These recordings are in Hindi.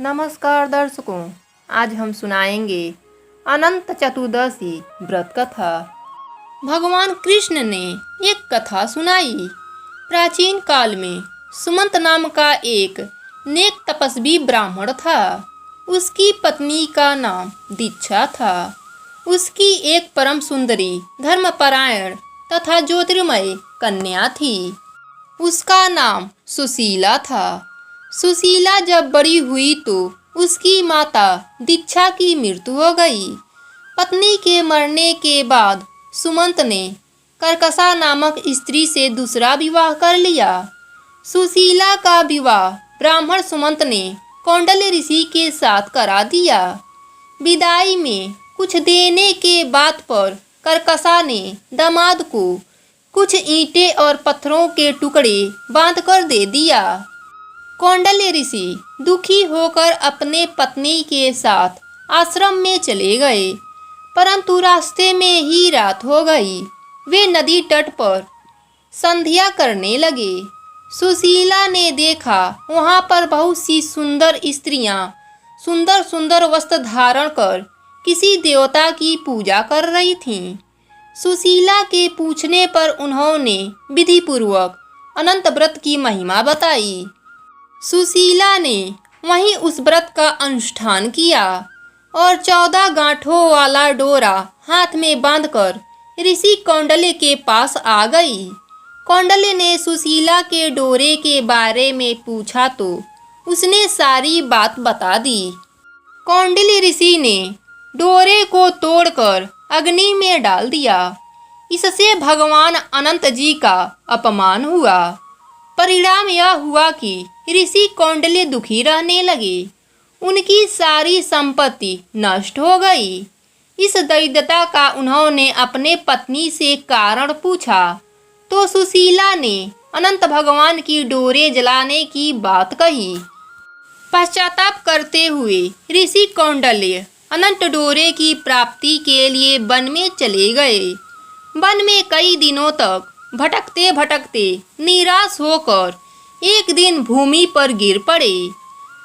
नमस्कार दर्शकों, आज हम सुनाएंगे अनंत चतुर्दशी व्रत कथा। भगवान कृष्ण ने एक कथा सुनाई। प्राचीन काल में सुमंत नाम का एक नेक तपस्वी ब्राह्मण था। उसकी पत्नी का नाम दीक्षा था। उसकी एक परम सुंदरी, धर्मपरायण तथा ज्योतिर्मय कन्या थी। उसका नाम सुशीला था। सुशीला जब बड़ी हुई तो उसकी माता दीक्षा की मृत्यु हो गई। पत्नी के मरने के बाद सुमंत ने कर्कशा नामक स्त्री से दूसरा विवाह कर लिया। सुशीला का विवाह ब्राह्मण सुमंत ने कौंडल्य ऋषि के साथ करा दिया। विदाई में कुछ देने के बात पर कर्कशा ने दामाद को कुछ ईंटें और पत्थरों के टुकड़े बांधकर दे दिया। कौंडल्य ऋषि दुखी होकर अपने पत्नी के साथ आश्रम में चले गए, परंतु रास्ते में ही रात हो गई। वे नदी तट पर संध्या करने लगे। सुशीला ने देखा वहां पर बहुत सी सुंदर स्त्रियां सुंदर सुंदर वस्त्र धारण कर किसी देवता की पूजा कर रही थीं। सुशीला के पूछने पर उन्होंने विधि पूर्वक अनंत व्रत की महिमा बताई। सुशीला ने वहीं उस व्रत का अनुष्ठान किया और 14 गांठों वाला डोरा हाथ में बांधकर ऋषि कौंडल्य के पास आ गई। कौंडल्य ने सुशीला के डोरे के बारे में पूछा तो उसने सारी बात बता दी। कौंडल्य ऋषि ने डोरे को तोड़कर अग्नि में डाल दिया। इससे भगवान अनंत जी का अपमान हुआ। परिणाम यह हुआ कि ऋषि कौंडल्य दुखी रहने लगे। उनकी सारी संपत्ति नष्ट हो गई। इस दैत्यता का उन्होंने अपने पत्नी से कारण पूछा तो सुशीला ने अनंत भगवान की डोरे जलाने की बात कही। पश्चाताप करते हुए ऋषि कौंडल्य अनंत डोरे की प्राप्ति के लिए वन में चले गए। वन में कई दिनों तक भटकते भटकते निराश होकर एक दिन भूमि पर गिर पड़े।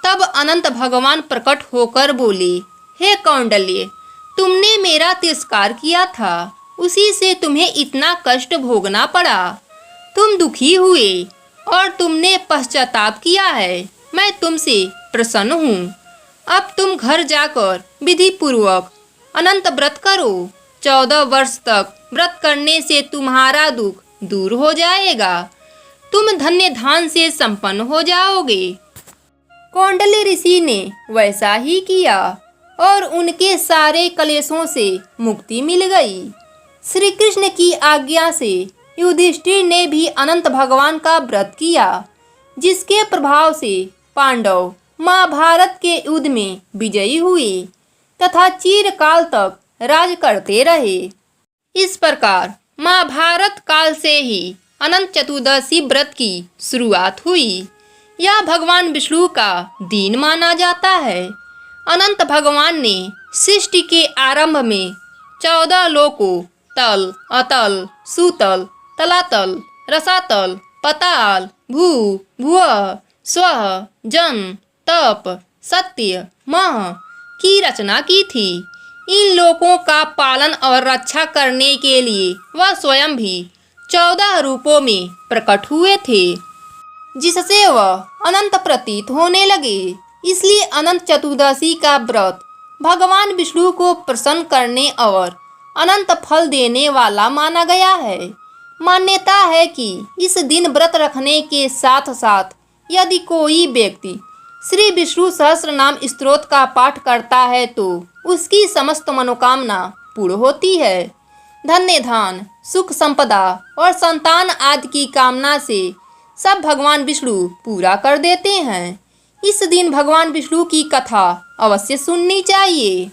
तब अनंत भगवान प्रकट होकर बोले, हे कौंडल्य, तुमने मेरा तिरस्कार किया था, उसी से तुम्हें इतना कष्ट भोगना पड़ा। तुम दुखी हुए और तुमने पश्चाताप किया है। मैं तुमसे प्रसन्न हूँ। अब तुम घर जाकर विधि पूर्वक अनंत व्रत करो। 14 वर्ष तक व्रत करने से तुम्हारा दुख दूर हो जाएगा। तुम धन्य धान से संपन्न हो जाओगे। कौंडल्य ऋषि ने वैसा ही किया और उनके सारे कलेशों से मुक्ति मिल गई। श्री कृष्ण की आज्ञा से युधिष्ठिर ने भी अनंत भगवान का व्रत किया, जिसके प्रभाव से पांडव महाभारत के युद्ध में विजयी हुए तथा चिरकाल तक राज करते रहे। इस प्रकार महाभारत काल से ही अनंत चतुर्दशी व्रत की शुरुआत हुई। यह भगवान विष्णु का दिन माना जाता है। अनंत भगवान ने सृष्टि के आरंभ में 14 लोकों तल, अतल, सुतल, तलातल, रसातल, पताल, भू, भुवः, स्वः, जन, तप, सत्य, मह की रचना की थी। इन लोकों का पालन और रक्षा करने के लिए वह स्वयं भी 14 रूपों में प्रकट हुए थे, जिससे वह अनंत प्रतीत होने लगे। इसलिए अनंत चतुर्दशी का व्रत भगवान विष्णु को प्रसन्न करने और अनंत फल देने वाला माना गया है। मान्यता है कि इस दिन व्रत रखने के साथ साथ यदि कोई व्यक्ति श्री विष्णु सहस्त्र नाम स्तोत्र का पाठ करता है तो उसकी समस्त मनोकामना पूर्ण होती है। धन्य धान, सुख संपदा और संतान आदि की कामना से सब भगवान विष्णु पूरा कर देते हैं। इस दिन भगवान विष्णु की कथा अवश्य सुननी चाहिए।